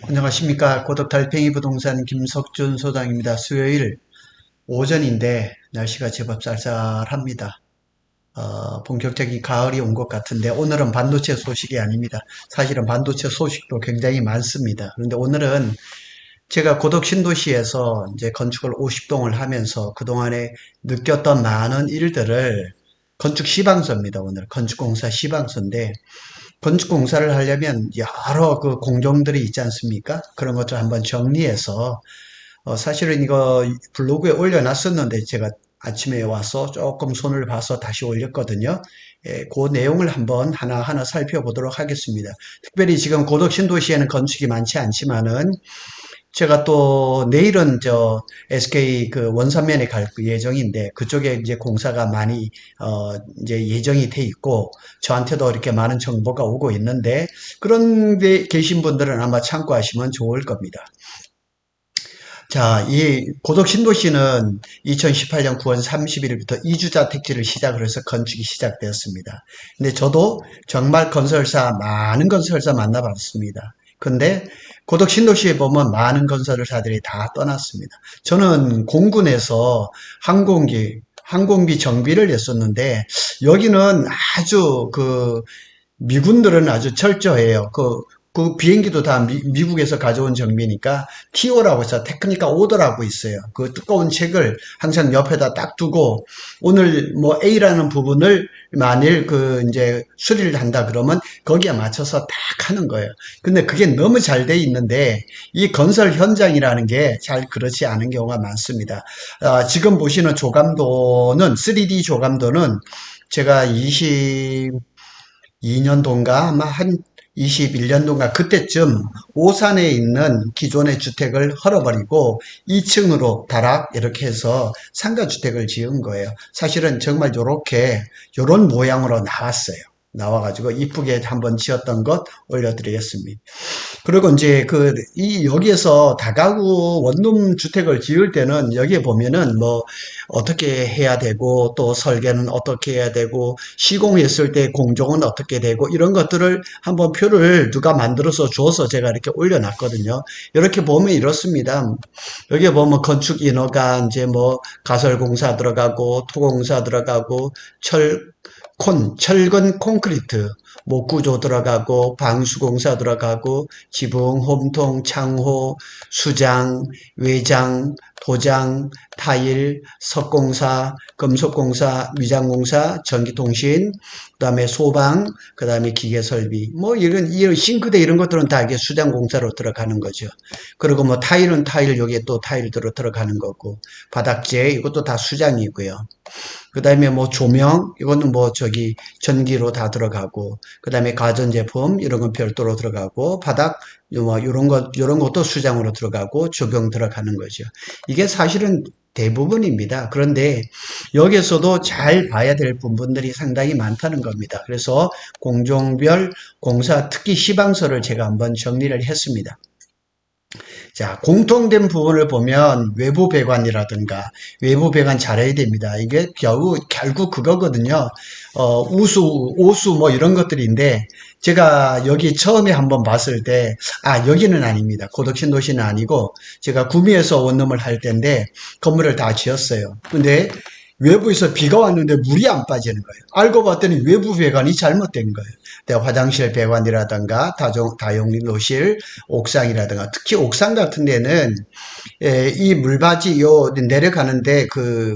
안녕하십니까. 고덕달팽이 부동산 김석준 소장입니다. 수요일 오전인데 날씨가 제법 쌀쌀합니다. 본격적인 가을이 온 것 같은데 오늘은 반도체 소식이 아닙니다. 사실은 반도체 소식도 굉장히 많습니다. 그런데 오늘은 제가 고덕 신도시에서 이제 건축을 50동을 하면서 그동안에 느꼈던 많은 일들을 건축 시방서입니다. 오늘 건축공사 시방서인데 건축공사를 하려면 여러 그 공정들이 있지 않습니까? 그런 것들 한번 정리해서 사실은 이거 블로그에 올려놨었는데 제가 아침에 와서 조금 손을 봐서 다시 올렸거든요. 예, 그 내용을 한번 하나하나 살펴보도록 하겠습니다. 특별히 지금 고덕 신도시에는 건축이 많지 않지만은 제가 또 내일은 저 SK 그 원산면에 갈 예정인데 그쪽에 이제 공사가 많이 이제 예정이 돼 있고 저한테도 이렇게 많은 정보가 오고 있는데 그런 데 계신 분들은 아마 참고하시면 좋을 겁니다. 자, 이 고덕 신도시는 2018년 9월 30일부터 이주자 택지를 시작을 해서 건축이 시작되었습니다. 근데 저도 정말 많은 건설사 만나봤습니다. 근데 고덕 신도시에 보면 많은 건설사들이 다 떠났습니다. 저는 공군에서 항공비 정비를 했었는데 여기는 아주 미군들은 아주 철저해요. 그 비행기도 다 미국에서 가져온 정비니까 TO라고 해서 테크니컬 오더라고 있어요. 그 두꺼운 책을 항상 옆에다 딱 두고 오늘 뭐 A라는 부분을 만일 이제 수리를 한다 그러면 거기에 맞춰서 딱 하는 거예요. 근데 그게 너무 잘 돼 있는데 이 건설 현장이라는 게 잘 그렇지 않은 경우가 많습니다. 지금 보시는 조감도는 3D 조감도는 제가 22년도인가 아마 한 21년도인가 그때쯤 오산에 있는 기존의 주택을 헐어버리고 2층으로 다락 이렇게 해서 상가주택을 지은 거예요. 사실은 정말 요런 모양으로 나왔어요. 나와가지고 이쁘게 한번 지었던 것 올려드리겠습니다. 그리고 이제 여기에서 다가구 원룸 주택을 지을 때는 여기에 보면은 뭐 어떻게 해야 되고 또 설계는 어떻게 해야 되고 시공했을 때 공정은 어떻게 되고 이런 것들을 한번 표를 누가 만들어서 줘서 제가 이렇게 올려놨거든요. 이렇게 보면 이렇습니다. 여기에 보면 건축 인허가 이제 뭐 가설공사 들어가고 토공사 들어가고 철근 콘크리트, 목구조 들어가고 방수공사 들어가고 지붕, 홈통, 창호, 수장, 외장, 도장, 타일, 석공사, 금속공사, 미장공사, 전기통신, 그다음에 소방, 그다음에 기계설비, 뭐 이런 싱크대 이런 것들은 다 이게 수장공사로 들어가는 거죠. 그리고 뭐 타일은 타일 여기에 또 타일들로 들어가는 거고 바닥재 이것도 다 수장이고요. 그 다음에 뭐 조명, 이거는 뭐 전기로 다 들어가고, 그 다음에 가전제품, 이런 건 별도로 들어가고, 바닥, 뭐, 요런 것도 수장으로 들어가고, 적용 들어가는 거죠. 이게 사실은 대부분입니다. 그런데 여기서도 잘 봐야 될 부분들이 상당히 많다는 겁니다. 그래서 공종별 공사 특기 시방서를 제가 한번 정리를 했습니다. 자, 공통된 부분을 보면 외부 배관이라든가 외부 배관 잘해야 됩니다. 이게 결국 그거거든요. 오수 뭐 이런 것들인데 제가 여기 처음에 한번 봤을 때, 여기는 아닙니다. 고덕신도시는 아니고 제가 구미에서 원룸을 할 때인데 건물을 다 지었어요. 근데 외부에서 비가 왔는데 물이 안 빠지는 거예요. 알고 봤더니 외부 배관이 잘못된 거예요. 화장실 배관이라든가 다용도실, 옥상이라든가 특히 옥상 같은 데는 이 물받이 내려가는데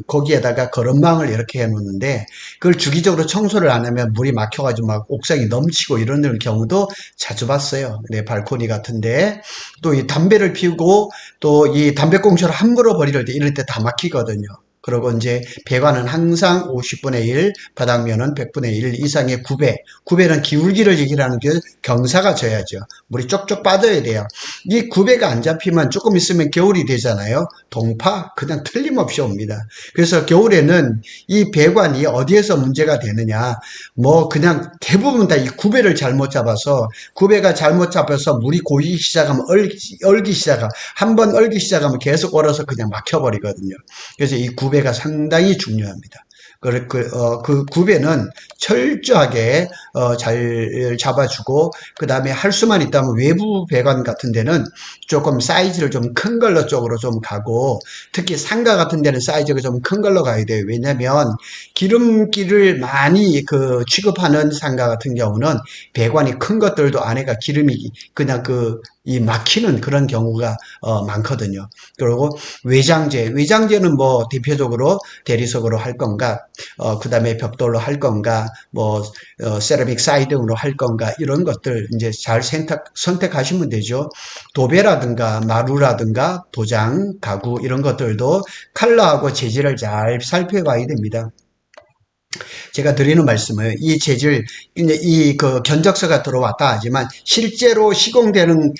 거기에다가 거름망을 이렇게 해 놓는데 그걸 주기적으로 청소를 안 하면 물이 막혀가지고 막 옥상이 넘치고 이런 경우도 자주 봤어요. 네, 발코니 같은데 또 이 담배를 피우고 또 이 담배꽁초를 함부로 버릴 때 이럴 때 다 막히거든요. 그리고 이제 배관은 항상 50분의 1, 바닥면은 100분의 1 이상의 9배. 9배는 기울기를 얘기하는 게 경사가 져야죠. 물이 쪽쪽 빠져야 돼요. 이 9배가 안 잡히면 조금 있으면 겨울이 되잖아요. 동파 그냥 틀림없이 옵니다. 그래서 겨울에는 이 배관이 어디에서 문제가 되느냐. 뭐 그냥 대부분 다 이 9배를 잘못 잡아서 9배가 잘못 잡혀서 물이 고이기 시작하면 얼기 시작하면 한 번 얼기 시작하면 계속 얼어서 그냥 막혀버리거든요. 그래서 이 9배가 상당히 중요합니다. 그 구배는 철저하게 잘 잡아주고, 그 다음에 할 수만 있다면 외부 배관 같은 데는 조금 사이즈를 좀 큰 걸로 쪽으로 좀 가고, 특히 상가 같은 데는 사이즈가 좀 큰 걸로 가야 돼요. 왜냐면 기름기를 많이 취급하는 상가 같은 경우는 배관이 큰 것들도 안에가 기름이 그냥 이 막히는 그런 경우가 많거든요. 그리고 외장재는 뭐 대표적으로 대리석으로 할 건가, 그 다음에 벽돌로 할 건가, 뭐 세라믹 사이등으로 할 건가, 이런 것들 이제 잘 선택하시면 되죠. 도배라든가 마루라든가 도장, 가구 이런 것들도 컬러하고 재질을 잘 살펴봐야 됩니다. 제가 드리는 말씀은 이 재질, 이제 견적서가 들어왔다 하지만 실제로 시공되는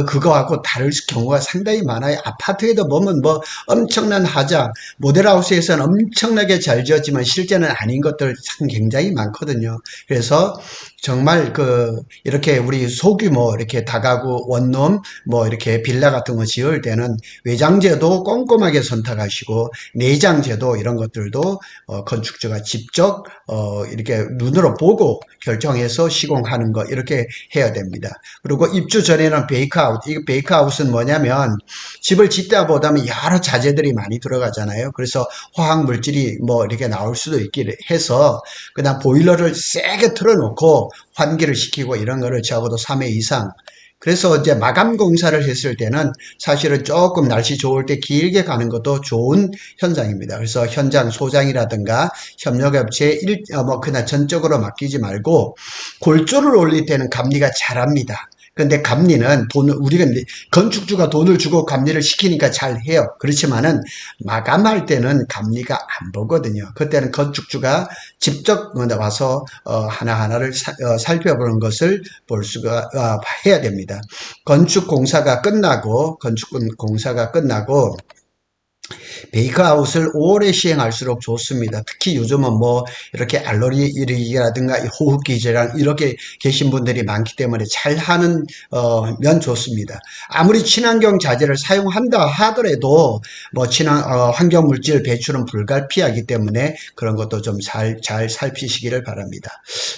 그거하고 다를 경우가 상당히 많아요. 아파트에도 보면 뭐 엄청난 하자, 모델하우스에서는 엄청나게 잘 지었지만 실제는 아닌 것들 참 굉장히 많거든요. 그래서 정말 이렇게 우리 소규모 이렇게 다가구 원룸 뭐 이렇게 빌라 같은 거 지을 때는 외장재도 꼼꼼하게 선택하시고 내장재도 이런 것들도 건축주가 직접 이렇게 눈으로 보고 결정해서 시공하는 거 이렇게 해야 됩니다. 그리고 입주 전에는 베이크아웃, 이 베이크아웃은 뭐냐면 집을 짓다 보다면 여러 자재들이 많이 들어가잖아요. 그래서 화학 물질이 뭐 이렇게 나올 수도 있기를 해서 그다음 보일러를 세게 틀어놓고 환기를 시키고 이런 거를 적어도 3회 이상, 그래서 이제 마감 공사를 했을 때는 사실은 조금 날씨 좋을 때 길게 가는 것도 좋은 현장입니다. 그래서 현장 소장이라든가 협력업체에 그냥 전적으로 맡기지 말고 골조를 올릴 때는 감리가 잘합니다. 근데 감리는 우리가 건축주가 돈을 주고 감리를 시키니까 잘 해요. 그렇지만은 마감할 때는 감리가 안 보거든요. 그때는 건축주가 직접 와서 하나하나를 살펴보는 것을 볼 수가 해야 됩니다. 건축 공사가 끝나고 베이크아웃을 오래 시행할수록 좋습니다. 특히 요즘은 뭐 이렇게 알로리라든가 호흡기 질환 이렇게 계신 분들이 많기 때문에 잘 하는 면 좋습니다. 아무리 친환경 자재를 사용한다 하더라도 뭐 환경 물질 배출은 불가피하기 때문에 그런 것도 좀 잘 살피시기를 바랍니다.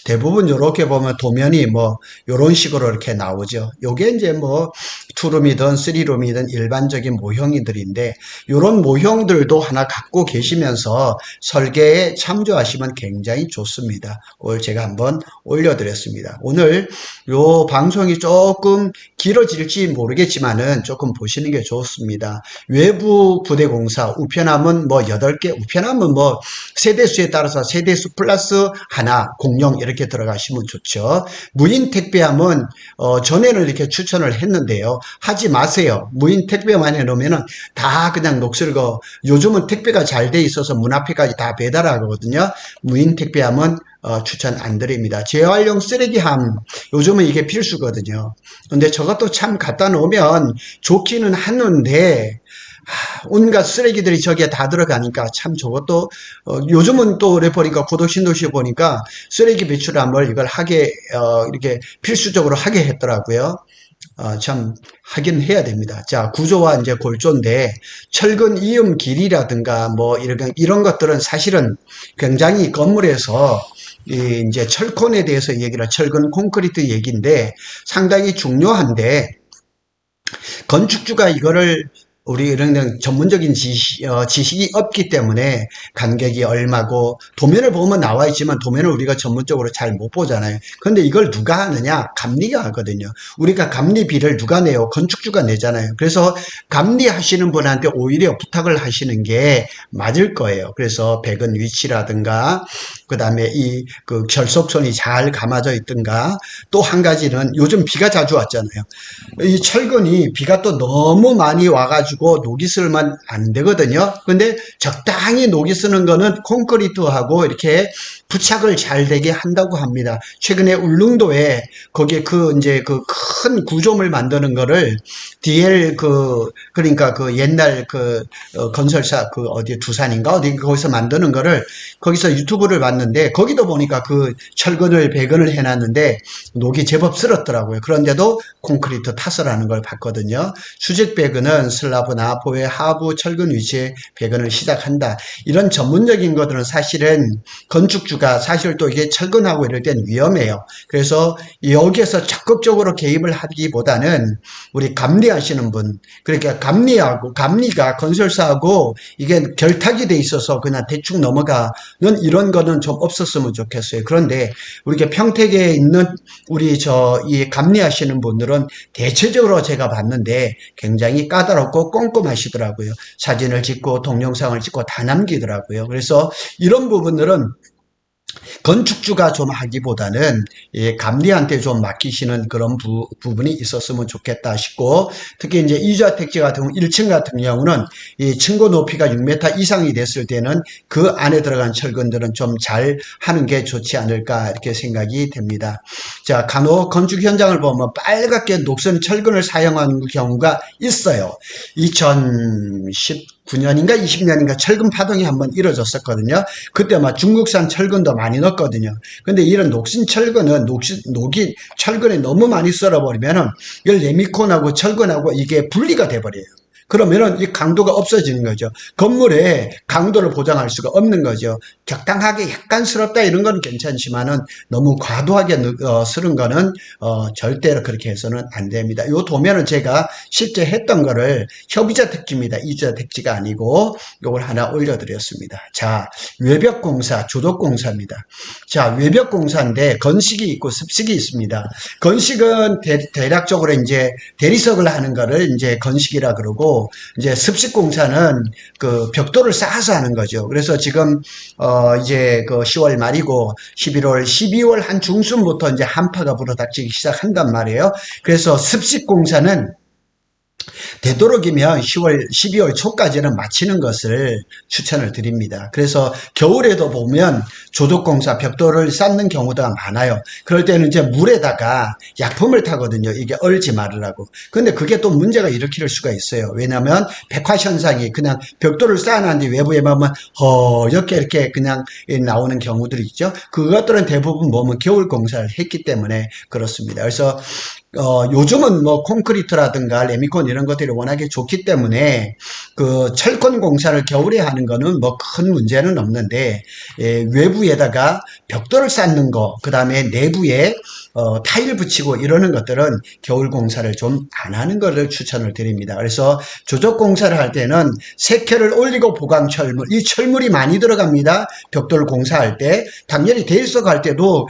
대부분 이렇게 보면 도면이 뭐 이런 식으로 이렇게 나오죠. 요게 이제 뭐 투룸이든 쓰리룸이든 일반적인 모형들인데 이런 모형들도 하나 갖고 계시면서 설계에 참조하시면 굉장히 좋습니다. 오늘 제가 한번 올려드렸습니다. 오늘 요 방송이 조금 길어질지 모르겠지만은 조금 보시는 게 좋습니다. 외부 부대 공사, 우편함은 뭐 8개, 우편함은 뭐 세대수에 따라서 세대수 플러스 하나, 공용 이렇게 들어가시면 좋죠. 무인 택배함은 전에는 이렇게 추천을 했는데요. 하지 마세요. 무인 택배만 해놓으면은 다 그냥 녹슬고, 요즘은 택배가 잘 돼 있어서 문 앞에까지 다 배달하거든요. 무인 택배함은 추천 안 드립니다. 재활용 쓰레기함, 요즘은 이게 필수거든요. 근데 저것도 참 갖다 놓으면 좋기는 하는데 온갖 쓰레기들이 저기에 다 들어가니까 참 저것도 요즘은 또 그래 보니까 고도신도시에 보니까 쓰레기 배출함을 이걸 이렇게 필수적으로 하게 했더라고요. 참 하긴 해야 됩니다. 자, 구조와 이제 골조인데 철근 이음 길이라든가 뭐 이런 것들은 사실은 굉장히 건물에서 이제 철콘에 대해서 철근 콘크리트 얘기인데 상당히 중요한데, 건축주가 이거를 우리 이런 전문적인 지식이 없기 때문에 간격이 얼마고, 도면을 보면 나와 있지만 도면을 우리가 전문적으로 잘 못 보잖아요. 그런데 이걸 누가 하느냐? 감리가 하거든요. 우리가 감리비를 누가 내요? 건축주가 내잖아요. 그래서 감리하시는 분한테 오히려 부탁을 하시는 게 맞을 거예요. 그래서 백은 위치라든가 그 다음에 그 결속선이 잘 감아져 있든가, 또 한 가지는 요즘 비가 자주 왔잖아요. 이 철근이 비가 또 너무 많이 와가지고 녹이 슬면 안 되거든요. 근데 적당히 녹이 쓰는 거는 콘크리트하고 이렇게 부착을 잘 되게 한다고 합니다. 최근에 울릉도에 거기에 이제 큰 구조물 만드는 거를 DL 그러니까 옛날 건설사 어디 두산인가 어디 거기서 만드는 거를 거기서 유튜브를 봤는데 거기도 보니까 철근을 배건을 해놨는데 녹이 제법 쓸었더라고요. 그런데도 콘크리트 탓을 하는 걸 봤거든요. 수직 배건은 슬라브나 보의 하부 철근 위치에 배건을 시작한다. 이런 전문적인 것들은 사실은 건축주가 사실 또 이게 철근하고 이럴 땐 위험해요. 그래서 여기에서 적극적으로 개입을 하기보다는 우리 감리하시는 분, 그러니까 감리가 건설사하고 이게 결탁이 돼 있어서 그냥 대충 넘어가는 이런 거는 좀 없었으면 좋겠어요. 그런데 우리가 평택에 있는 이 감리하시는 분들은 대체적으로 제가 봤는데 굉장히 까다롭고 꼼꼼하시더라고요. 사진을 찍고 동영상을 찍고 다 남기더라고요. 그래서 이런 부분들은 건축주가 좀 하기보다는 감리한테 좀 맡기시는 그런 부분이 있었으면 좋겠다 싶고, 특히 이제 이주택지 같은 경우 1층 같은 경우는 이 층고 높이가 6m 이상이 됐을 때는 그 안에 들어간 철근들은 좀 잘 하는 게 좋지 않을까 이렇게 생각이 됩니다. 자, 간혹 건축 현장을 보면 빨갛게 녹슨 철근을 사용하는 경우가 있어요. 2019년인가 20년인가 철근 파동이 한번 이뤄졌었거든요. 그때 막 중국산 철근도 많이 넣었거든요. 근데 이런 녹슨 철근은 녹이 철근에 너무 많이 썰어버리면은 이걸 레미콘하고 철근하고 이게 분리가 돼버려요. 그러면은 이 강도가 없어지는 거죠. 건물에 강도를 보장할 수가 없는 거죠. 적당하게 약간스럽다 이런 건 괜찮지만은 너무 과도하게 쓰는 거는 절대로 그렇게 해서는 안 됩니다. 이 도면은 제가 실제 했던 거를 협의자 택지입니다. 이주자 택지가 아니고 이걸 하나 올려드렸습니다. 자, 외벽 공사, 조덕 공사입니다. 자, 외벽 공사인데 건식이 있고 습식이 있습니다. 건식은 대략적으로 이제 대리석을 하는 거를 이제 건식이라 그러고, 이제 습식공사는 벽돌을 쌓아서 하는 거죠. 그래서 지금 이제 10월 말이고 11월, 12월 한 중순부터 이제 한파가 불어닥치기 시작한단 말이에요. 그래서 습식공사는 되도록이면 10월, 12월 초까지는 마치는 것을 추천을 드립니다. 그래서 겨울에도 보면 조덕공사, 벽돌을 쌓는 경우가 많아요. 그럴 때는 이제 물에다가 약품을 타거든요. 이게 얼지 말으라고. 근데 그게 또 문제가 일으킬 수가 있어요. 왜냐하면 백화현상이 그냥 벽돌을 쌓아놨는데 외부에 보면 이렇게 그냥 나오는 경우들이 있죠. 그것들은 대부분 보면 겨울 공사를 했기 때문에 그렇습니다. 그래서 요즘은 뭐 콘크리트라든가 레미콘 이런 것들이 워낙에 좋기 때문에 철권 공사를 겨울에 하는 거는 뭐 큰 문제는 없는데, 외부에다가 벽돌을 쌓는 거, 그 다음에 내부에 타일 붙이고 이러는 것들은 겨울 공사를 좀 안 하는 것을 추천을 드립니다. 그래서 조적 공사를 할 때는 세켜를 올리고 보강 철물, 이 철물이 많이 들어갑니다. 벽돌 공사할 때. 당연히 대리석 할 때도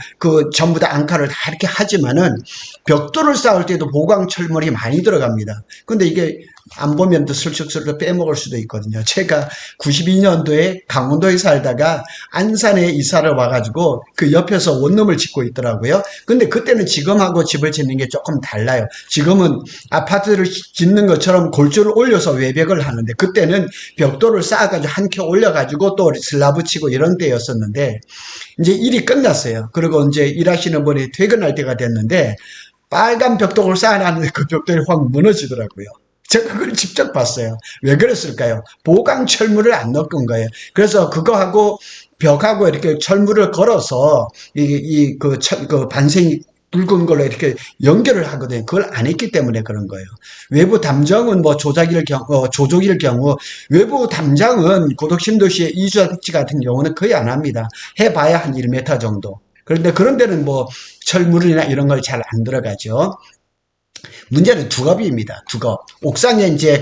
전부 다 앙카를 다 이렇게 하지만은 벽돌을 쌓을 때도 보강 철물이 많이 들어갑니다. 근데 이게 안 보면 또 슬쩍슬쩍 빼먹을 수도 있거든요. 제가 92년도에 강원도에 살다가 안산에 이사를 와가지고 그 옆에서 원룸을 짓고 있더라고요. 근데 그때는 지금하고 집을 짓는 게 조금 달라요. 지금은 아파트를 짓는 것처럼 골조를 올려서 외벽을 하는데, 그때는 벽돌을 쌓아가지고 한 켜 올려가지고 또 슬라브 치고 이런 때였었는데, 이제 일이 끝났어요. 그리고 이제 일하시는 분이 퇴근할 때가 됐는데 빨간 벽돌을 쌓아놨는데 그 벽돌이 확 무너지더라고요. 제가 그걸 직접 봤어요. 왜 그랬을까요? 보강 철물을 안 넣은 거예요. 그래서 그거하고 벽하고 이렇게 철물을 걸어서 반생이 굵은 걸로 이렇게 연결을 하거든요. 그걸 안 했기 때문에 그런 거예요. 외부 담장은 뭐 조족일 경우 외부 담장은 고덕신도시의 이주택지 같은 경우는 거의 안 합니다. 해봐야 한 1m 정도. 그런데 그런 데는 뭐 철물이나 이런 걸 잘 안 들어가죠. 문제는 두겁입니다. 두겁. 옥상에 이제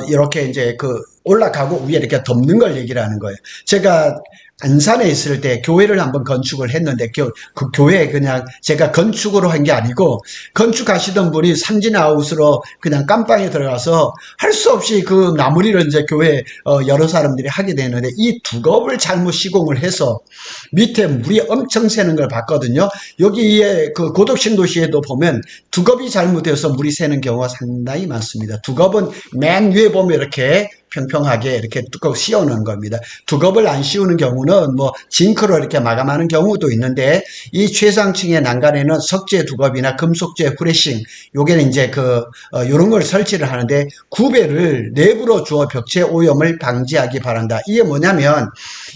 이렇게 이제 올라가고 위에 이렇게 덮는 걸 얘기를 하는 거예요. 제가 안산에 있을 때 교회를 한번 건축을 했는데 그 교회 그냥 제가 건축으로 한 게 아니고 건축하시던 분이 삼진아웃으로 그냥 깜빵에 들어가서 할 수 없이 그 마무리를 이제 교회 여러 사람들이 하게 되는데, 이 두겁을 잘못 시공을 해서 밑에 물이 엄청 새는 걸 봤거든요. 여기에 고덕신도시에도 보면 두겁이 잘못돼서 물이 새는 경우가 상당히 많습니다. 두겁은 맨 위에 보면 이렇게 평평하게 이렇게 뚜껑 씌우는 겁니다. 두껍을 안 씌우는 경우는 뭐 징크로 이렇게 마감하는 경우도 있는데 이 최상층의 난간에는 석재 두껍이나 금속재 프레싱 요게는 이제 요런 걸 설치를 하는데 구배를 내부로 주어 벽체 오염을 방지하기 바란다. 이게 뭐냐면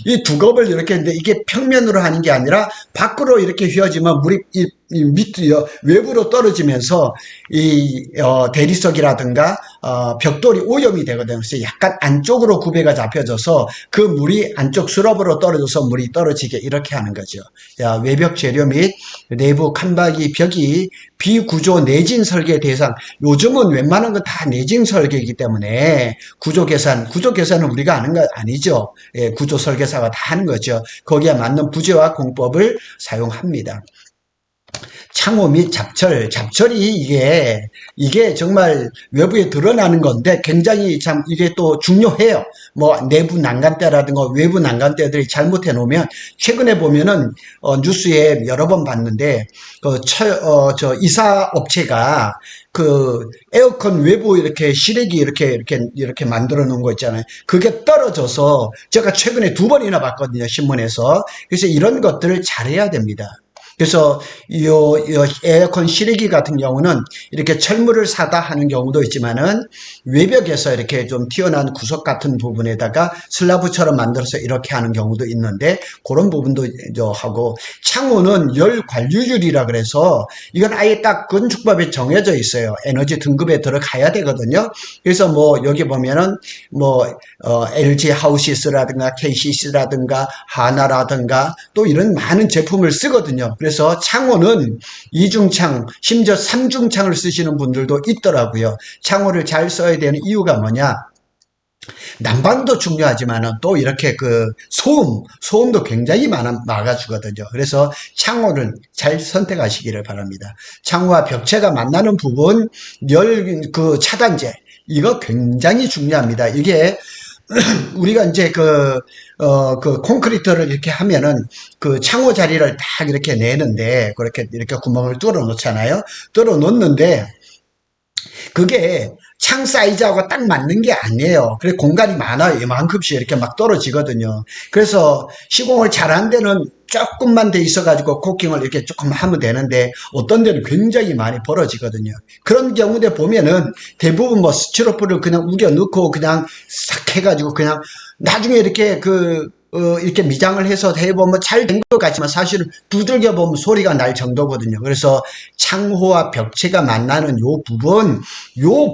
이 두껍을 이렇게 했는데 이게 평면으로 하는 게 아니라 밖으로 이렇게 휘어지면 물이 이 밑으로 외부로 떨어지면서 이 대리석이라든가 벽돌이 오염이 되거든요. 그래서 약간 안쪽으로 구배가 잡혀져서 그 물이 안쪽 수럽으로 떨어져서 물이 떨어지게 이렇게 하는 거죠. 자, 외벽 재료 및 내부 칸막이 벽이 비구조 내진 설계 대상. 요즘은 웬만한 건 다 내진 설계이기 때문에 구조 계산은 우리가 아는 거 아니죠. 예, 구조 설계사가 다 하는 거죠. 거기에 맞는 부재와 공법을 사용합니다. 창호 및 잡철이 이게 정말 외부에 드러나는 건데 굉장히 참 이게 또 중요해요. 뭐 내부 난간대라든가 외부 난간대들이 잘못해 놓으면 최근에 보면은 뉴스에 여러 번 봤는데 저 이사 업체가 에어컨 외부 이렇게 실외기 이렇게 만들어 놓은 거 있잖아요. 그게 떨어져서 제가 최근에 2번이나 봤거든요, 신문에서. 그래서 이런 것들을 잘해야 됩니다. 그래서 요 에어컨 실외기 같은 경우는 이렇게 철물을 사다 하는 경우도 있지만은 외벽에서 이렇게 좀 튀어나온 구석 같은 부분에다가 슬라브처럼 만들어서 이렇게 하는 경우도 있는데 그런 부분도 하고 창호는 열 관류율이라 그래서 이건 아예 딱 건축법에 정해져 있어요. 에너지 등급에 들어가야 되거든요. 그래서 뭐 여기 보면은 뭐 LG 하우시스라든가 KCC라든가 하나라든가 또 이런 많은 제품을 쓰거든요. 그래서 창호는 이중창, 심지어 삼중창을 쓰시는 분들도 있더라고요. 창호를 잘 써야 되는 이유가 뭐냐? 난방도 중요하지만은 또 이렇게 소음도 굉장히 막아주거든요. 그래서 창호를 잘 선택하시기를 바랍니다. 창호와 벽체가 만나는 부분, 차단제, 이거 굉장히 중요합니다. 이게 우리가 이제 콘크리트를 이렇게 하면은 창호 자리를 딱 이렇게 내는데, 이렇게 구멍을 뚫어 놓잖아요. 뚫어 놓는데, 그게 창 사이즈하고 딱 맞는 게 아니에요. 그래서 공간이 많아요. 이만큼씩 이렇게 막 떨어지거든요. 그래서 시공을 잘한 데는 조금만 돼 있어가지고 코킹을 이렇게 조금 하면 되는데 어떤 데는 굉장히 많이 벌어지거든요. 그런 경우에 보면은 대부분 뭐 스티로폼을 그냥 우겨 넣고 그냥 싹 해가지고 그냥 나중에 이렇게 이렇게 미장을 해서 해보면 잘 된 것 같지만 사실은 두들겨 보면 소리가 날 정도거든요. 그래서 창호와 벽체가 만나는 요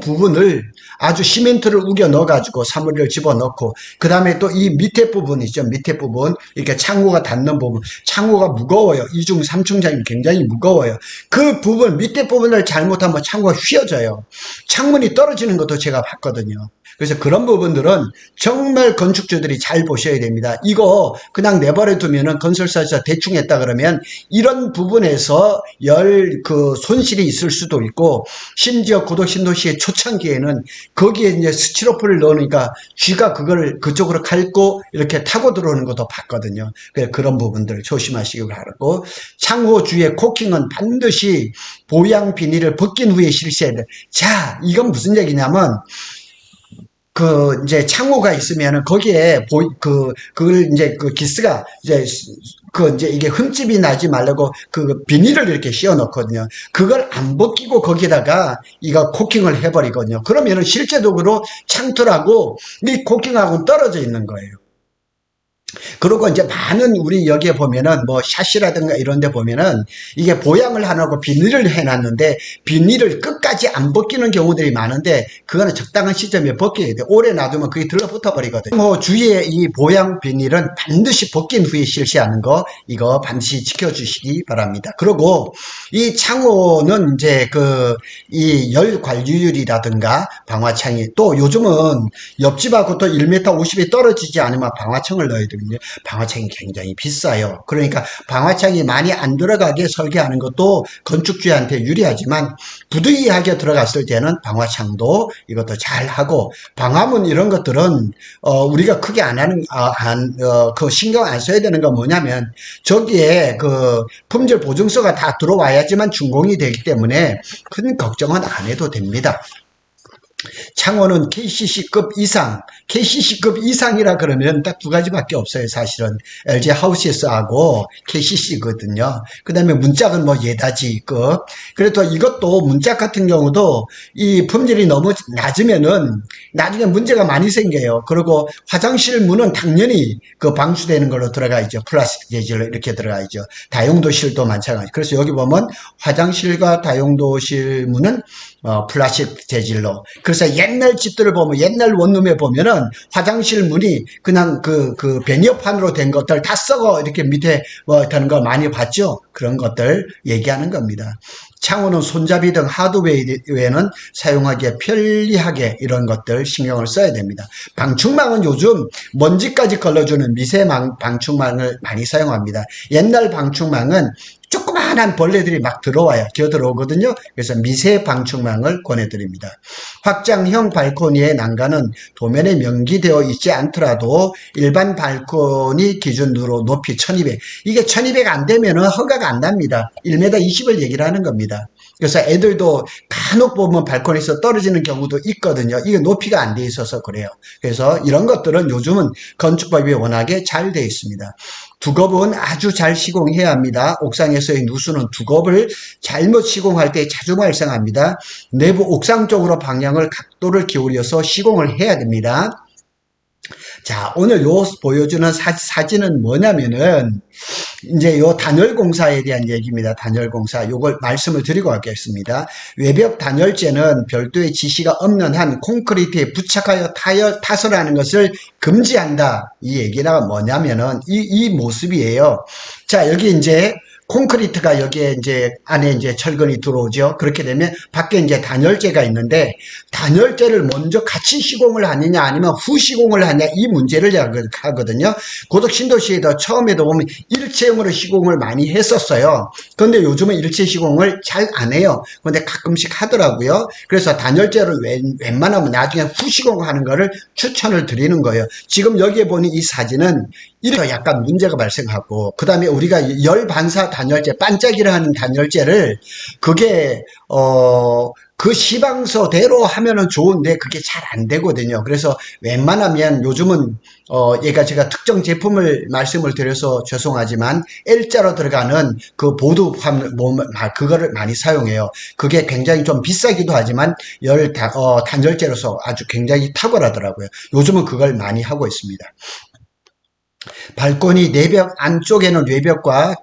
부분을 아주 시멘트를 우겨 넣어가지고 사물을 집어넣고, 그 다음에 또 이 밑에 부분 있죠. 밑에 부분, 이렇게 창호가 닿는 부분. 창호가 무거워요. 2중, 3중장이 굉장히 무거워요. 그 부분, 밑에 부분을 잘못하면 창호가 휘어져요. 창문이 떨어지는 것도 제가 봤거든요. 그래서 그런 부분들은 정말 건축주들이 잘 보셔야 됩니다. 이거 그냥 내버려 두면은 건설사에서 대충 했다 그러면 이런 부분에서 손실이 있을 수도 있고, 심지어 고도신도시의 초창기에는 거기에 이제 스티로폼을 넣으니까 쥐가 그쪽으로 갉고 이렇게 타고 들어오는 것도 봤거든요. 그런 부분들을 조심하시기 바라고, 창호 주위의 코킹은 반드시 보양 비닐을 벗긴 후에 실시해야 돼요. 자, 이건 무슨 얘기냐면, 이제 창호가 있으면은 거기에 그걸 이제 기스가 이제 이게 흠집이 나지 말라고 비닐을 이렇게 씌워 놓거든요. 그걸 안 벗기고 거기다가 이거 코킹을 해버리거든요. 그러면은 실제적으로 창틀하고 이 코킹하고는 떨어져 있는 거예요. 그리고 이제 많은 우리 여기에 보면은 뭐 샤시라든가 이런 데 보면은 이게 보양을 안 하고 비닐을 해놨는데 비닐을 끝까지 안 벗기는 경우들이 많은데 그거는 적당한 시점에 벗겨야 돼요. 오래 놔두면 그게 들러붙어 버리거든요. 주위에 이 보양 비닐은 반드시 벗긴 후에 실시하는 거, 이거 반드시 지켜주시기 바랍니다. 그리고 이 창호는 이제 이 열 관리율이라든가 방화창이, 또 요즘은 옆집하고 또 1m 50이 떨어지지 않으면 방화창을 넣어야 돼요. 방화창이 굉장히 비싸요. 그러니까 방화창이 많이 안 들어가게 설계하는 것도 건축주한테 유리하지만 부득이하게 들어갔을 때는 방화창도 이것도 잘 하고, 방화문 이런 것들은 우리가 크게 안 하는 신경 안 써야 되는 건 뭐냐면 저기에 품질 보증서가 다 들어와야지만 준공이 되기 때문에 큰 걱정은 안 해도 됩니다. 창호는 KCC급 이상, KCC급 이상이라 그러면 딱 두 가지밖에 없어요, 사실은. LG 하우시스하고 KCC거든요. 그 다음에 문짝은 뭐 예다지급. 그래도 이것도 문짝 같은 경우도 이 품질이 너무 낮으면은 나중에 문제가 많이 생겨요. 그리고 화장실 문은 당연히 그 방수되는 걸로 들어가 있죠. 플라스틱 재질로 이렇게 들어가 있죠. 다용도실도 마찬가지. 그래서 여기 보면 화장실과 다용도실 문은 플라스틱 재질로. 그래서 옛날 집들을 보면, 옛날 원룸에 보면은 화장실 문이 그냥 그 베니어판으로 된 것들 다 썩어 이렇게 밑에 되는 거 많이 봤죠? 그런 것들 얘기하는 겁니다. 창호는 손잡이 등 하드웨어에는 사용하기에 편리하게 이런 것들 신경을 써야 됩니다. 방충망은 요즘 먼지까지 걸러주는 미세 방충망을 많이 사용합니다. 옛날 방충망은 조그마한 벌레들이 막 들어와요. 기어 들어오거든요. 그래서 미세 방충망을 권해드립니다. 확장형 발코니의 난간은 도면에 명기되어 있지 않더라도 일반 발코니 기준으로 높이 1200. 이게 1200 안 되면 허가가 안 납니다. 1m 20을 얘기를 하는 겁니다. 그래서 애들도 간혹 보면 발코니에서 떨어지는 경우도 있거든요. 이게 높이가 안 돼 있어서 그래요. 그래서 이런 것들은 요즘은 건축법이 워낙에 잘 돼 있습니다. 두겁은 아주 잘 시공해야 합니다. 옥상에서의 누수는 두겁을 잘못 시공할 때 자주 발생합니다. 내부 옥상 쪽으로 방향을 각도를 기울여서 시공을 해야 됩니다. 자, 오늘 요 보여주는 사진은 뭐냐면은 이제 요 단열 공사에 대한 얘기입니다. 단열 공사. 요걸 말씀을 드리고 가겠습니다. 외벽 단열재는 별도의 지시가 없는 한 콘크리트에 부착하여 타설하는 것을 금지한다. 이 얘기가 뭐냐면은 이 모습이에요. 자, 여기 이제 콘크리트가 여기에 이제 안에 이제 철근이 들어오죠. 그렇게 되면 밖에 이제 단열재가 있는데 단열재를 먼저 같이 시공을 하느냐 아니면 후 시공을 하느냐 이 문제를 하거든요. 고덕 신도시에도 처음에도 보면 일체형으로 시공을 많이 했었어요. 그런데 요즘은 일체 시공을 잘 안 해요. 그런데 가끔씩 하더라고요. 그래서 단열재를 웬만하면 나중에 후 시공하는 거를 추천을 드리는 거예요. 지금 여기에 보는 이 사진은 이렇게 약간 문제가 발생하고 그 다음에 우리가 열 반사 단열재 반짝이를 하는 단열재를 그게 그 시방서대로 하면은 좋은데 그게 잘 안 되거든요. 그래서 웬만하면 요즘은 얘가 제가 특정 제품을 말씀을 드려서 죄송하지만 L자로 들어가는 그 보드 그거를 많이 사용해요. 그게 굉장히 좀 비싸기도 하지만 단열재로서 아주 굉장히 탁월하더라고요. 요즘은 그걸 많이 하고 있습니다. 발코니 내벽 안쪽에는 외벽과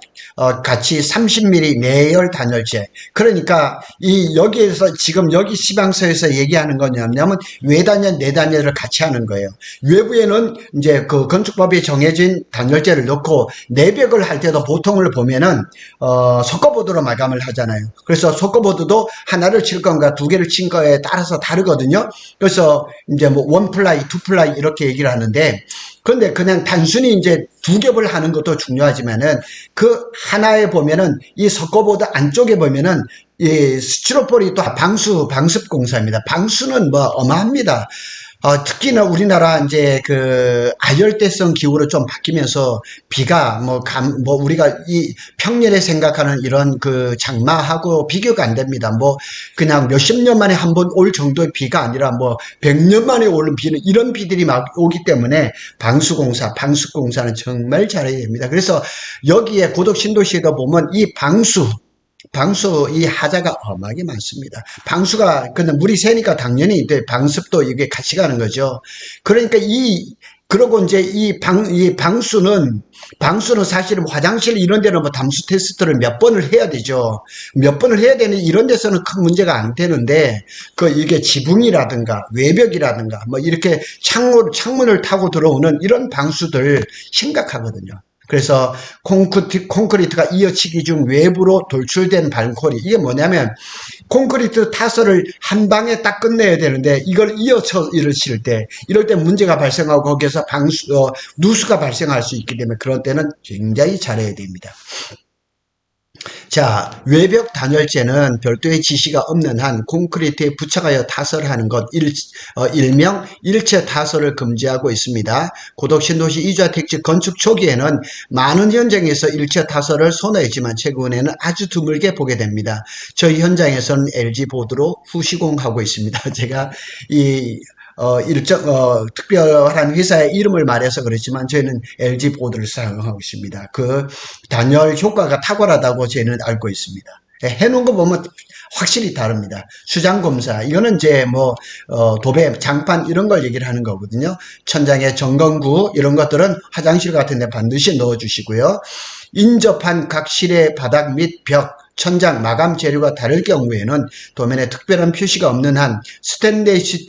같이 30mm 내열 단열재. 그러니까 여기에서 지금 여기 시방서에서 얘기하는 거냐면 외단열 내단열을 같이 하는 거예요. 외부에는 이제 그 건축법에 정해진 단열재를 넣고 내벽을 할 때도 보통을 보면은 석고보드로 마감을 하잖아요. 그래서 석고보드도 하나를 칠 건가 두 개를 친 거에 따라서 다르거든요. 그래서 이제 뭐 원 플라이, 투 플라이 이렇게 얘기를 하는데 그런데 그냥 단순히 이제 두 겹을 하는 것도 중요하지만은 그 하나에 보면은 이 석고보드 안쪽에 보면은 이 스티로폴이 또 방습 공사입니다. 방수는 뭐 어마합니다. 특히나 우리나라 이제 그 아열대성 기후로 좀 바뀌면서 비가 뭐 우리가 이 평년에 생각하는 이런 그 장마하고 비교가 안 됩니다. 뭐 그냥 몇십 년 만에 한 번 올 정도의 비가 아니라 뭐 100년 만에 오는 비는 이런 비들이 막 오기 때문에 방수공사는 정말 잘해야 됩니다. 그래서 여기에 고덕 신도시에도 보면 이 방수 이 하자가 어마하게 많습니다. 방수가 그냥 물이 새니까 당연히 방습도 이게 같이 가는 거죠. 그러니까 그러고 이제 이 방수는 사실은 화장실 이런 데는 뭐 담수 테스트를 몇 번을 해야 되죠. 몇 번을 해야 되는 이런 데서는 큰 문제가 안 되는데 이게 지붕이라든가 외벽이라든가 뭐 이렇게 창문을 타고 들어오는 이런 방수들 심각하거든요. 그래서 콘크리트가 이어치기 중 외부로 돌출된 발코니 이게 뭐냐면 콘크리트 타설을 한 방에 딱 끝내야 되는데 이걸 이어쳐 이럴 때 문제가 발생하고 거기에서 누수가 발생할 수 있기 때문에 그런 때는 굉장히 잘해야 됩니다. 자, 외벽 단열재는 별도의 지시가 없는 한 콘크리트에 부착하여 타설하는 것, 일명 일체 타설을 금지하고 있습니다. 고덕신도시 이주택지 건축 초기에는 많은 현장에서 일체 타설을 선호했지만 최근에는 아주 드물게 보게 됩니다. 저희 현장에서는 LG보드로 후시공하고 있습니다. 제가 이 특별한 회사의 이름을 말해서 그렇지만 저희는 LG 보드를 사용하고 있습니다. 그 단열 효과가 탁월하다고 저희는 알고 있습니다. 해놓은 거 보면 확실히 다릅니다. 수장 검사, 이거는 이제 도배, 장판 이런 걸 얘기를 하는 거거든요. 천장에 점검구 이런 것들은 화장실 같은 데 반드시 넣어 주시고요. 인접한 각 실의 바닥 및 벽, 천장 마감 재료가 다를 경우에는 도면에 특별한 표시가 없는 한 스테인리스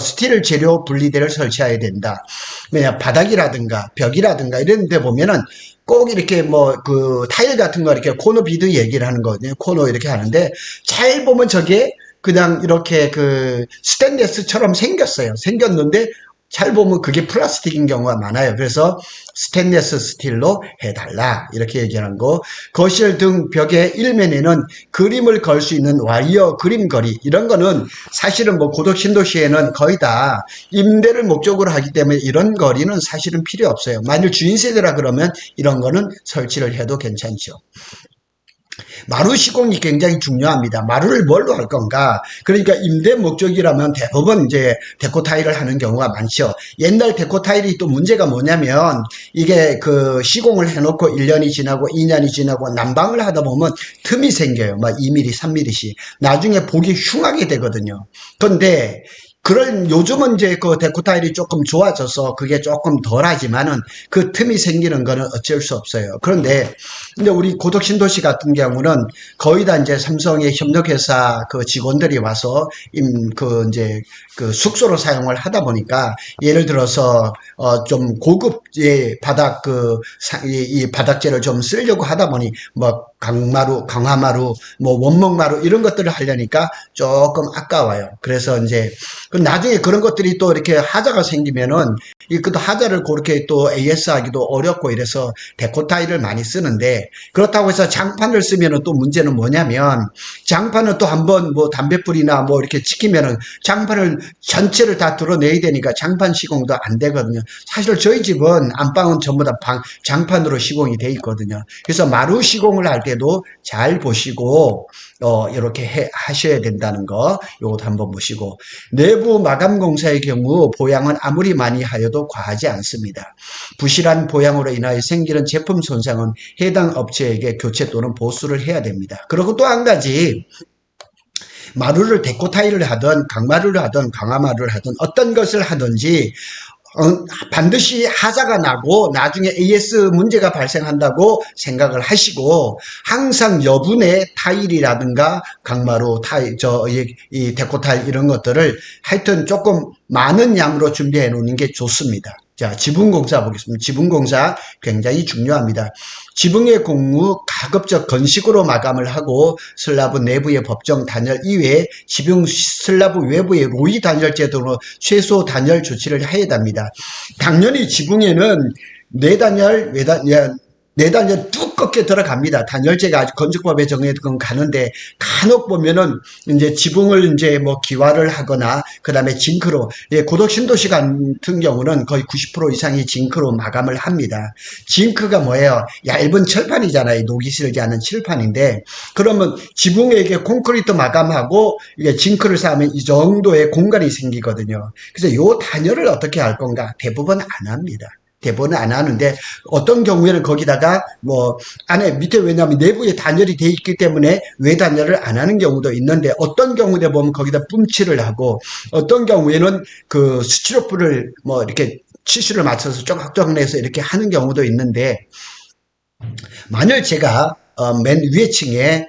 스틸 재료 분리대를 설치해야 된다. 왜냐, 바닥이라든가 벽이라든가 이런 데 보면은 꼭 이렇게 타일 같은 거 이렇게 코너 비드 얘기를 하는 거거든요. 코너 이렇게 하는데 잘 보면 저게 그냥 이렇게 스테인리스처럼 생겼어요. 생겼는데 잘 보면 그게 플라스틱인 경우가 많아요. 그래서 스테인리스 스틸로 해달라 이렇게 얘기하는 거. 거실 등 벽의 일면에는 그림을 걸 수 있는 와이어 그림거리 이런 거는 사실은 고덕 신도시에는 거의 다 임대를 목적으로 하기 때문에 이런 거리는 사실은 필요 없어요. 만일 주인 세대라 그러면 이런 거는 설치를 해도 괜찮죠. 마루 시공이 굉장히 중요합니다. 마루를 뭘로 할 건가? 그러니까 임대 목적이라면 대부분 이제 데코 타일을 하는 경우가 많죠. 옛날 데코 타일이 또 문제가 뭐냐면 이게 시공을 해놓고 1년이 지나고 2년이 지나고 난방을 하다 보면 틈이 생겨요. 막 2mm, 3mm씩. 나중에 보기 흉하게 되거든요. 그런데 요즘은 이제 데코 타일이 조금 좋아져서 그게 조금 덜하지만은 그 틈이 생기는 거는 어쩔 수 없어요. 그런데 근데 우리 고덕 신도시 같은 경우는 거의 다 이제 삼성의 협력회사 직원들이 와서 이제 숙소로 사용을 하다 보니까 예를 들어서 좀 고급의 이 바닥재를 좀 쓰려고 하다 보니 강마루, 강화마루, 원목마루 이런 것들을 하려니까 조금 아까워요. 그래서 이제 나중에 그런 것들이 또 이렇게 하자가 생기면은 그 하자를 그렇게 또 AS 하기도 어렵고 이래서 데코 타일을 많이 쓰는데 그렇다고 해서 장판을 쓰면은 또 문제는 뭐냐면 장판은 또 한번 담뱃불이나 이렇게 찍히면은 장판을 전체를 다 드러내야 되니까 장판 시공도 안 되거든요. 사실 저희 집은 안방은 전부 다 장판으로 시공이 돼 있거든요. 그래서 마루 시공을 할 때도 잘 보시고 이렇게 하셔야 된다는 거 요것도 한번 보시고 내부 마감 공사의 경우 보양은 아무리 많이 하여도 과하지 않습니다. 부실한 보양으로 인하여 생기는 제품 손상은 해당 업체에게 교체 또는 보수를 해야 됩니다. 그리고 또 한 가지 마루를 데코 타일을 하든 강마루를 하든 강화마루를 하든 어떤 것을 하든지 반드시 하자가 나고 나중에 AS 문제가 발생한다고 생각을 하시고 항상 여분의 타일이라든가 강마루 타일 이 데코 타일 이런 것들을 하여튼 조금 많은 양으로 준비해 놓는 게 좋습니다. 자, 지붕공사 보겠습니다. 지붕공사 굉장히 중요합니다. 지붕의 공무 가급적 건식으로 마감을 하고 슬라브 내부의 법정 단열 이외에 지붕 슬라브 외부의 로이 단열재 등으로 최소 단열 조치를 해야 합니다. 당연히 지붕에는 내단열, 외단열, 내단열 두껍게 들어갑니다. 단열재가 아주 건축법에 정해둔 건 가는데 간혹 보면은 이제 지붕을 이제 기와를 하거나 그 다음에 징크로 고덕 신도시 같은 경우는 거의 90% 이상이 징크로 마감을 합니다. 징크가 뭐예요? 얇은 철판이잖아요. 녹이 슬지 않은 철판인데 그러면 지붕에 이게 콘크리트 마감하고 이게 징크를 쌓으면 이 정도의 공간이 생기거든요. 그래서 요 단열을 어떻게 할 건가? 대부분 안 합니다. 대부분은 안 하는데 어떤 경우에는 거기다가 안에 밑에 왜냐하면 내부에 단열이 돼 있기 때문에 외 단열을 안 하는 경우도 있는데 어떤 경우에 보면 거기다 뿜칠을 하고 어떤 경우에는 스티로폼을 이렇게 치수를 맞춰서 쪼각쪼각 내서 이렇게 하는 경우도 있는데 만일 제가 맨 위에 층에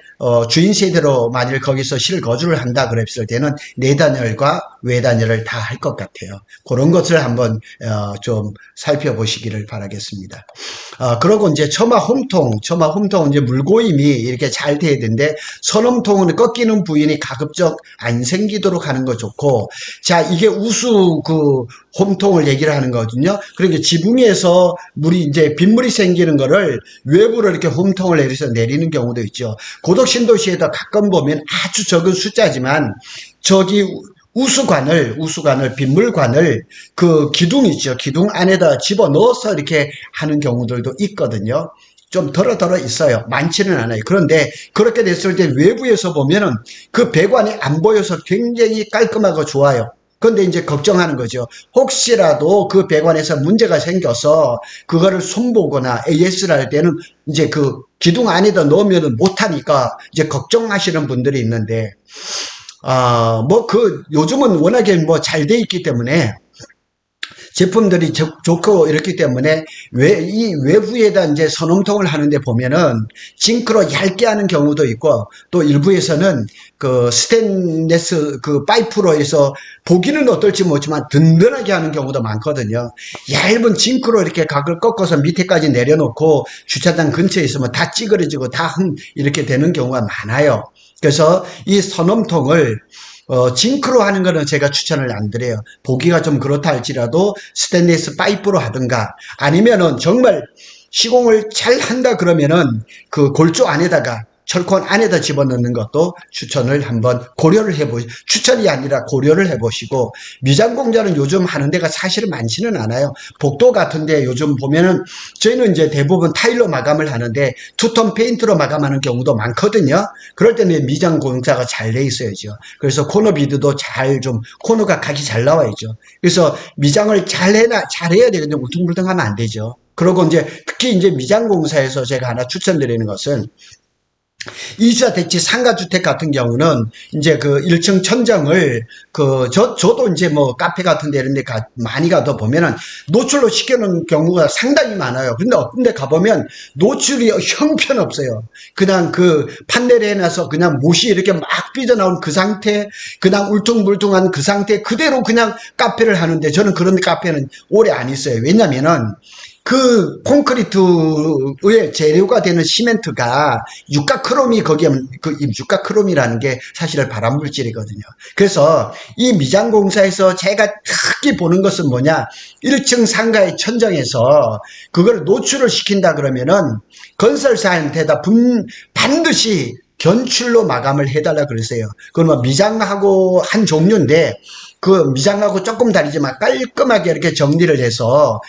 주인 세대로 만일 거기서 실거주를 한다 그랬을 때는 내단열과 외단열을 다 할 것 같아요. 그런 것을 한번 좀 살펴보시기를 바라겠습니다. 그리고 이제 처마 홈통은 이제 물고임이 이렇게 잘 돼야 되는데 선홈통은 꺾이는 부위는 가급적 안 생기도록 하는 거 좋고, 자, 이게 우수 그 홈통을 얘기를 하는 거거든요. 그러니까 지붕에서 물이 이제 빗물이 생기는 거를 외부로 이렇게 홈통을 내리는 경우도 있죠. 고덕신도시에도 가끔 보면 아주 적은 숫자지만 저기 우수관을, 빗물관을 그 기둥 있죠. 기둥 안에다 집어 넣어서 이렇게 하는 경우들도 있거든요. 좀 덜어 있어요. 많지는 않아요. 그런데 그렇게 됐을 때 외부에서 보면은 그 배관이 안 보여서 굉장히 깔끔하고 좋아요. 근데 이제 걱정하는 거죠. 혹시라도 그 배관에서 문제가 생겨서 그거를 손보거나 AS를 할 때는 이제 그 기둥 안에다 넣으면 못하니까 이제 걱정하시는 분들이 있는데, 요즘은 워낙에 뭐 잘 돼 있기 때문에 제품들이 좋고 이렇기 때문에 이 외부에다 이제 선홈통을 하는데 보면은 징크로 얇게 하는 경우도 있고, 또 일부에서는 그 스테인레스 그 파이프로 해서 보기는 어떨지 모르지만 든든하게 하는 경우도 많거든요. 얇은 징크로 이렇게 각을 꺾어서 밑에까지 내려놓고 주차장 근처에 있으면 다 찌그러지고 다 이렇게 되는 경우가 많아요. 그래서 이 선홈통을 징크로 하는 거는 제가 추천을 안 드려요. 보기가 좀 그렇다 할지라도 스테인리스 파이프로 하든가, 아니면은 정말 시공을 잘 한다 그러면은 그 골조 안에다가 철권 안에다 집어넣는 것도 추천을 한번 고려를 추천이 아니라 고려를 해보시고, 미장 공사는 요즘 하는 데가 사실은 많지는 않아요. 복도 같은데 요즘 보면은 저희는 이제 대부분 타일로 마감을 하는데 투톤 페인트로 마감하는 경우도 많거든요. 그럴 때는 미장 공사가 잘 돼 있어야죠. 그래서 코너 비드도 코너가 각이 잘 나와야죠. 그래서 미장을 잘해야 되거든요. 울퉁불퉁하면 안 되죠. 그리고 이제 특히 이제 미장 공사에서 제가 하나 추천드리는 것은, 이주자 대치 상가주택 같은 경우는 이제 그 1층 천정을 저도 이제 뭐 카페 같은 데 이런 데 많이 가다 보면은 노출로 시켜놓은 경우가 상당히 많아요. 근데 어떤 데 가보면 노출이 형편없어요. 그냥 그 판넬 해놔서 그냥 못이 이렇게 막 삐져나온 그 상태, 그냥 울퉁불퉁한 그 상태 그대로 그냥 카페를 하는데, 저는 그런 카페는 오래 안 있어요. 왜냐면은 그 콘크리트의 재료가 되는 시멘트가 유가크롬이 거기에 그 유가크롬이라는 게 사실은 발암물질이거든요. 그래서 이 미장공사에서 제가 특히 보는 것은 뭐냐, 1층 상가의 천정에서 그걸 노출을 시킨다 그러면은 건설사한테다 반드시 견출로 마감을 해달라 그러세요. 그건 미장하고 한 종류인데, 그 미장하고 조금 다르지만 깔끔하게 이렇게 정리를 해서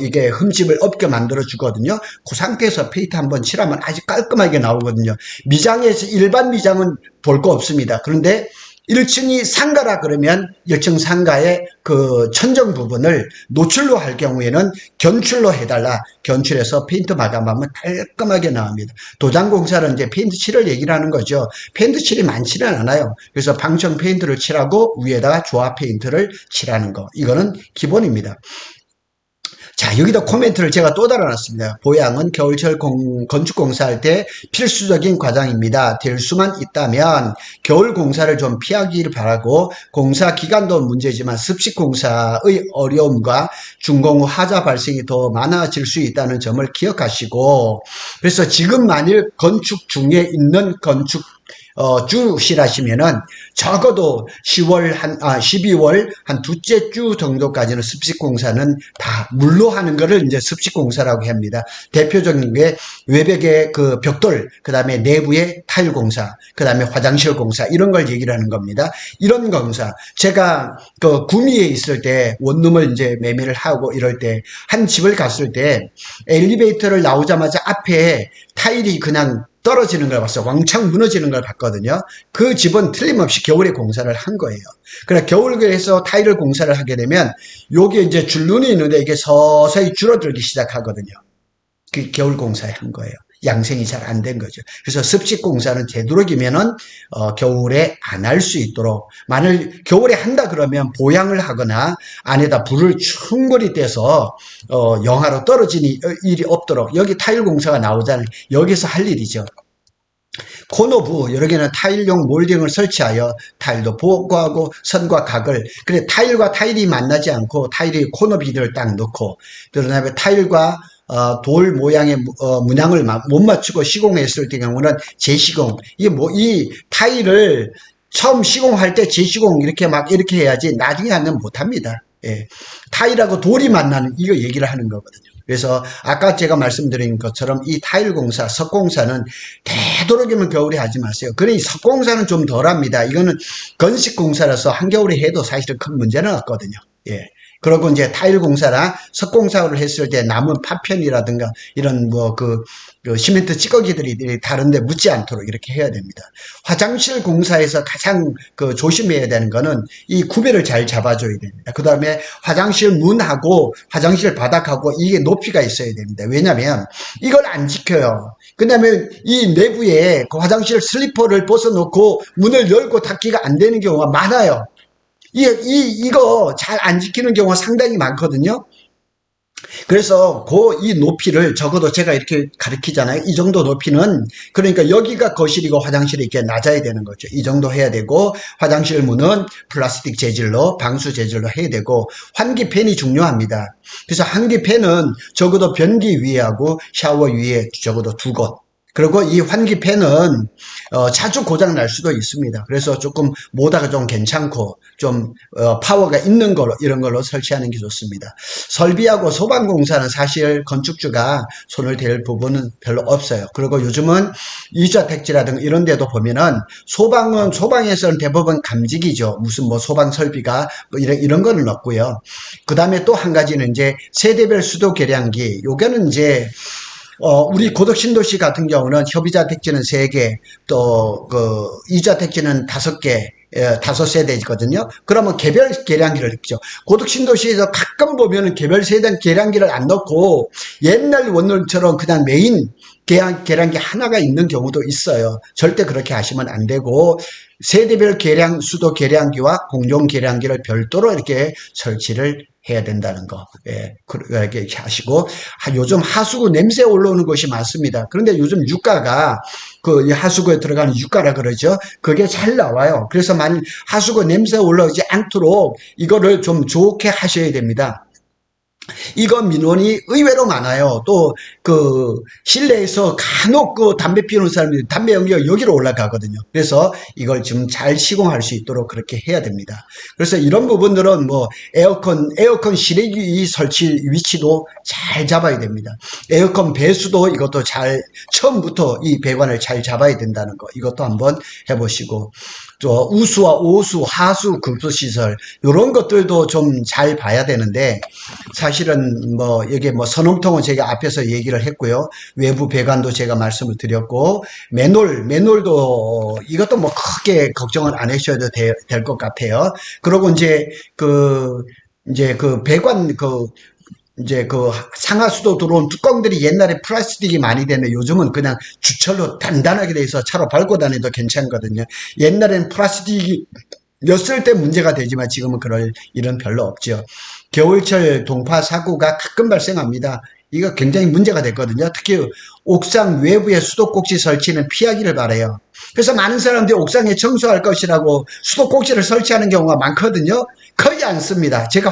이게 흠집을 없게 만들어 주거든요. 그 상태에서 페인트 한번 칠하면 아주 깔끔하게 나오거든요. 미장에서 일반 미장은 볼 거 없습니다. 그런데 1층이 상가라 그러면 1층 상가의 그 천정 부분을 노출로 할 경우에는 견출로 해달라. 견출해서 페인트 마감하면 깔끔하게 나옵니다. 도장 공사는 이제 페인트 칠을 얘기를 하는 거죠. 페인트 칠이 많지는 않아요. 그래서 방청 페인트를 칠하고 위에다가 조합 페인트를 칠하는 거. 이거는 기본입니다. 자, 여기다 코멘트를 제가 또 달아놨습니다. 보양은 겨울철 건축 공사할 때 필수적인 과정입니다. 될 수만 있다면 겨울 공사를 좀 피하기를 바라고, 공사 기간도 문제지만 습식 공사의 어려움과 준공 후 하자 발생이 더 많아질 수 있다는 점을 기억하시고, 그래서 지금 만일 건축 중에 있는 주시라시면은 적어도 12월 한 둘째 주 정도까지는 습식공사는 다 물로 하는 거를 이제 습식공사라고 합니다. 대표적인 게 외벽의 그 벽돌, 그 다음에 내부의 타일 공사, 그 다음에 화장실 공사, 이런 걸 얘기를 하는 겁니다. 이런 공사. 제가 그 구미에 있을 때 원룸을 이제 매매를 하고 이럴 때 한 집을 갔을 때 엘리베이터를 나오자마자 앞에 타일이 그냥 떨어지는 걸 봤어요. 왕창 무너지는 걸 봤거든요. 그 집은 틀림없이 겨울에 공사를 한 거예요. 그래, 겨울에서 타일을 공사를 하게 되면 여기에 이제 줄눈이 있는데 이게 서서히 줄어들기 시작하거든요. 그 겨울 공사에 한 거예요. 양생이 잘 안 된 거죠. 그래서 습식 공사는 되도록이면은 겨울에 안 할 수 있도록, 만일 겨울에 한다 그러면 보양을 하거나 안에다 불을 충분히 떼서 영하로 떨어지는 일이 없도록, 여기 타일 공사가 나오잖아요. 여기서 할 일이죠. 코너부 여러 개는 타일용 몰딩을 설치하여 타일도 보호하고 선과 각을 그래 타일과 타일이 만나지 않고 타일이 코너 비드를 딱 넣고 그다음에 타일과 돌 모양의 문양을 못 맞추고 시공했을 경우는 재시공 이게 뭐 이 타일을 처음 시공할 때 재시공 이렇게 막 이렇게 해야지 나중에 하면 못합니다. 예. 타일하고 돌이 만나는 이거 얘기를 하는 거거든요. 그래서 아까 제가 말씀드린 것처럼 이 타일 공사, 석공사는 되도록이면 겨울에 하지 마세요. 그래 석공사는 좀 덜합니다. 이거는 건식 공사라서 한겨울에 해도 사실은 큰 문제는 없거든요. 예. 그리고 이제 타일 공사나 석공사를 했을 때 남은 파편이라든가 이런 그 시멘트 찌꺼기들이 다른데 묻지 않도록 이렇게 해야 됩니다. 화장실 공사에서 가장 그 조심해야 되는 거는 이 구별을 잘 잡아줘야 됩니다. 그 다음에 화장실 문하고 화장실 바닥하고 이게 높이가 있어야 됩니다. 왜냐하면 이걸 안 지켜요. 그 다음에 이 내부에 그 화장실 슬리퍼를 벗어놓고 문을 열고 닫기가 안 되는 경우가 많아요. 이거 잘 안 지키는 경우가 상당히 많거든요. 그래서 이 높이를 적어도 제가 이렇게 가리키잖아요. 이 정도 높이는 그러니까 여기가 거실이고 화장실이 이렇게 낮아야 되는 거죠. 이 정도 해야 되고 화장실 문은 플라스틱 재질로 방수 재질로 해야 되고 환기팬이 중요합니다. 그래서 환기팬은 적어도 변기 위에 하고 샤워 위에 적어도 2곳 그리고 이 환기팬은 자주 고장 날 수도 있습니다. 그래서 조금 모다가 좀 괜찮고 좀 파워가 있는 걸로 이런 걸로 설치하는 게 좋습니다. 설비하고 소방공사는 사실 건축주가 손을 댈 부분은 별로 없어요. 그리고 요즘은 이주택지라든가 이런 데도 보면은 소방에서는 대부분 감직이죠. 무슨 뭐 소방 설비가 뭐 이런 거는 없고요. 그 다음에 또 한 가지는 이제 세대별 수도 계량기. 요거는 이제 우리 고덕신도시 같은 경우는 협의자 택지는 3개, 또, 이주자 택지는 5개, 5세대거든요. 그러면 개별 계량기를 넣죠. 고덕신도시에서 가끔 보면은 개별 세대 계량기를 안 넣고 옛날 원룸처럼 그냥 메인 계량기 하나가 있는 경우도 있어요. 절대 그렇게 하시면 안 되고, 세대별 수도 계량기와 공용 계량기를 별도로 이렇게 설치를 해야 된다는 거, 예, 그렇게 하시고, 요즘 하수구 냄새 올라오는 것이 많습니다. 그런데 요즘 유가가, 이 하수구에 들어가는 유가라 그러죠. 그게 잘 나와요. 그래서 만일 하수구 냄새 올라오지 않도록 이거를 좀 좋게 하셔야 됩니다. 이거 민원이 의외로 많아요. 또 실내에서 간혹 담배 피우는 사람들이 담배 연기가 여기로 올라가거든요. 그래서 이걸 좀 잘 시공할 수 있도록 그렇게 해야 됩니다. 그래서 이런 부분들은 뭐 에어컨 실외기 설치 위치도 잘 잡아야 됩니다. 에어컨 배수도 이것도 처음부터 이 배관을 잘 잡아야 된다는 거, 이것도 한번 해보시고, 또 우수와 오수, 하수 급수시설 이런 것들도 좀 잘 봐야 되는데, 사실은 여기 선홍통은 제가 앞에서 얘기를 했고요. 외부 배관도 제가 말씀을 드렸고, 맨홀도 이것도 크게 걱정을 안 하셔도 될 것 같아요. 그리고 이제 배관 이제 상하수도 들어온 뚜껑들이 옛날에 플라스틱이 많이 되는데 요즘은 그냥 주철로 단단하게 돼 있어 차로 밟고 다니도 괜찮거든요. 옛날에는 플라스틱이 였을 때 문제가 되지만 지금은 그럴 일은 별로 없죠. 겨울철 동파 사고가 가끔 발생합니다. 이거 굉장히 문제가 됐거든요. 특히 옥상 외부에 수도꼭지 설치는 피하기를 바라요. 그래서 많은 사람들이 옥상에 청소할 것이라고 수도꼭지를 설치하는 경우가 많거든요. 거의 안 씁니다. 제가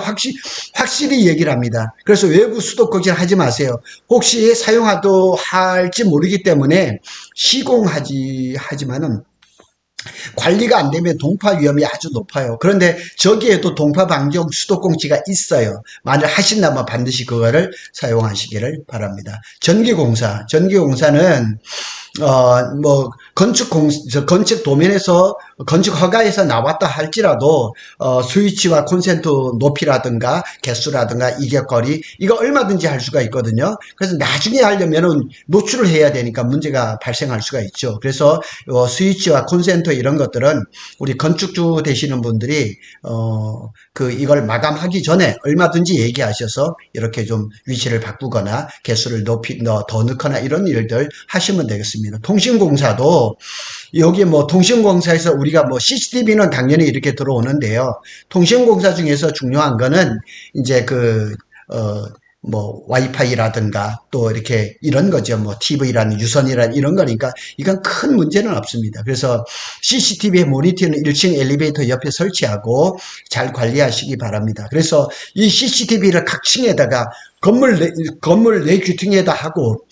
확실히 얘기를 합니다. 그래서 외부 수도꼭지를 하지 마세요. 혹시 사용하도 할지 모르기 때문에 하지만은 관리가 안 되면 동파 위험이 아주 높아요. 그런데 저기에도 동파 방지용 수도꼭지가 있어요. 만약 하신다면 반드시 그거를 사용하시기를 바랍니다. 전기공사는 건축 도면에서 건축 허가에서 나왔다 할지라도 스위치와 콘센트 높이라든가 개수라든가 이격거리 이거 얼마든지 할 수가 있거든요. 그래서 나중에 하려면은 노출을 해야 되니까 문제가 발생할 수가 있죠. 그래서 스위치와 콘센트 이런 것들은 우리 건축주 되시는 분들이 이걸 마감하기 전에 얼마든지 얘기하셔서 이렇게 좀 위치를 바꾸거나 개수를 더 넣거나 이런 일들 하시면 되겠습니다. 통신공사도 여기 통신공사에서 우리가 CCTV는 당연히 이렇게 들어오는데요. 통신공사 중에서 중요한 거는 이제 뭐 와이파이라든가 또 이렇게 이런 거죠. 뭐 TV라는 유선이라는 이런 거니까 이건 큰 문제는 없습니다. 그래서 CCTV 모니터는 1층 엘리베이터 옆에 설치하고 잘 관리하시기 바랍니다. 그래서 이 CCTV를 각 층에다가 건물 내 귀퉁이에다 하고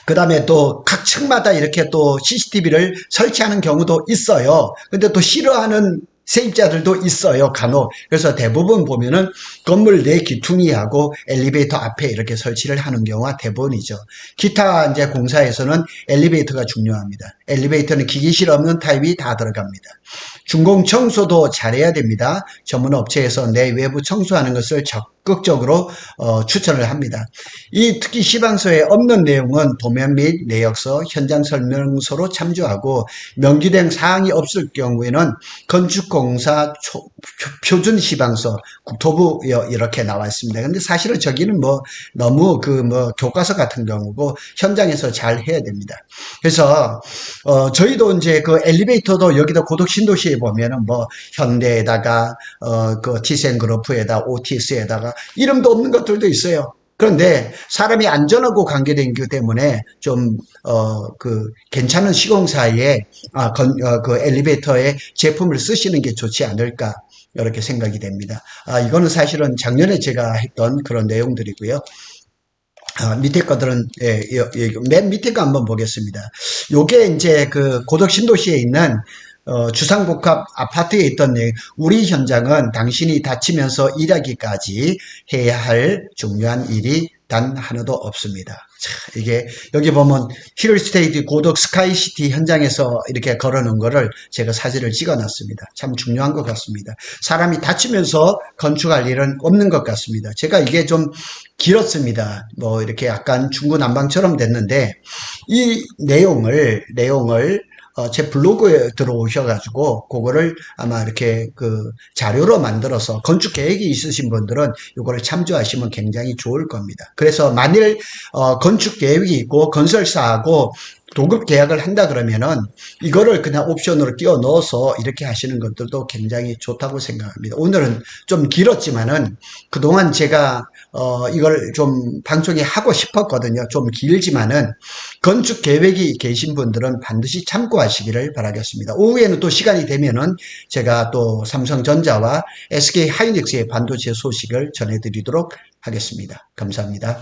그 다음에 또 각 층마다 이렇게 또 CCTV를 설치하는 경우도 있어요. 근데 또 싫어하는 세입자들도 있어요, 간혹. 그래서 대부분 보면은 건물 내 기퉁이하고 엘리베이터 앞에 이렇게 설치를 하는 경우가 대부분이죠. 기타 이제 공사에서는 엘리베이터가 중요합니다. 엘리베이터는 기기실 없는 타입이 다 들어갑니다. 중공 청소도 잘해야 됩니다. 전문 업체에서 내 외부 청소하는 것을 적극적으로 추천을 합니다. 이 특히 시방서에 없는 내용은 도면 및 내역서, 현장 설명서로 참조하고 명기된 사항이 없을 경우에는 건축공사 표준 시방서, 국토부 이렇게 나와 있습니다. 근데 사실은 저기는 뭐 너무 교과서 같은 경우고 현장에서 잘 해야 됩니다. 그래서 저희도 이제 그 엘리베이터도 여기다 고덕 신도시에 보면은 뭐 현대에다가 그 티센그룹프에다 오티스에다가 이름도 없는 것들도 있어요. 그런데 사람이 안전하고 관계된 것 때문에 좀 괜찮은 시공사에 그 엘리베이터에 제품을 쓰시는 게 좋지 않을까 이렇게 생각이 됩니다. 이거는 사실은 작년에 제가 했던 그런 내용들이고요. 밑에 것들은 맨 밑에 거 한번 보겠습니다. 요게 이제 그 고덕 신도시에 있는 주상복합 아파트에 있던 우리 현장은 당신이 다치면서 일하기까지 해야 할 중요한 일이 단 하나도 없습니다. 자, 이게 여기 보면 힐스테이트 고덕 스카이시티 현장에서 이렇게 걸어놓은 거를 제가 사진을 찍어놨습니다. 참 중요한 것 같습니다. 사람이 다치면서 건축할 일은 없는 것 같습니다. 제가 이게 좀 길었습니다. 뭐 이렇게 약간 중구난방처럼 됐는데 이 내용을 제 블로그에 들어오셔가지고 그거를 아마 이렇게 그 자료로 만들어서 건축 계획이 있으신 분들은 이거를 참조하시면 굉장히 좋을 겁니다. 그래서 만일 건축 계획이 있고 건설사하고 도급 계약을 한다 그러면은 이거를 그냥 옵션으로 끼워 넣어서 이렇게 하시는 것들도 굉장히 좋다고 생각합니다. 오늘은 좀 길었지만은 그동안 제가 이걸 좀 방송에 하고 싶었거든요. 좀 길지만은 건축 계획이 계신 분들은 반드시 참고하시기를 바라겠습니다. 오후에는 또 시간이 되면은 제가 또 삼성전자와 SK 하이닉스의 반도체 소식을 전해드리도록 하겠습니다. 감사합니다.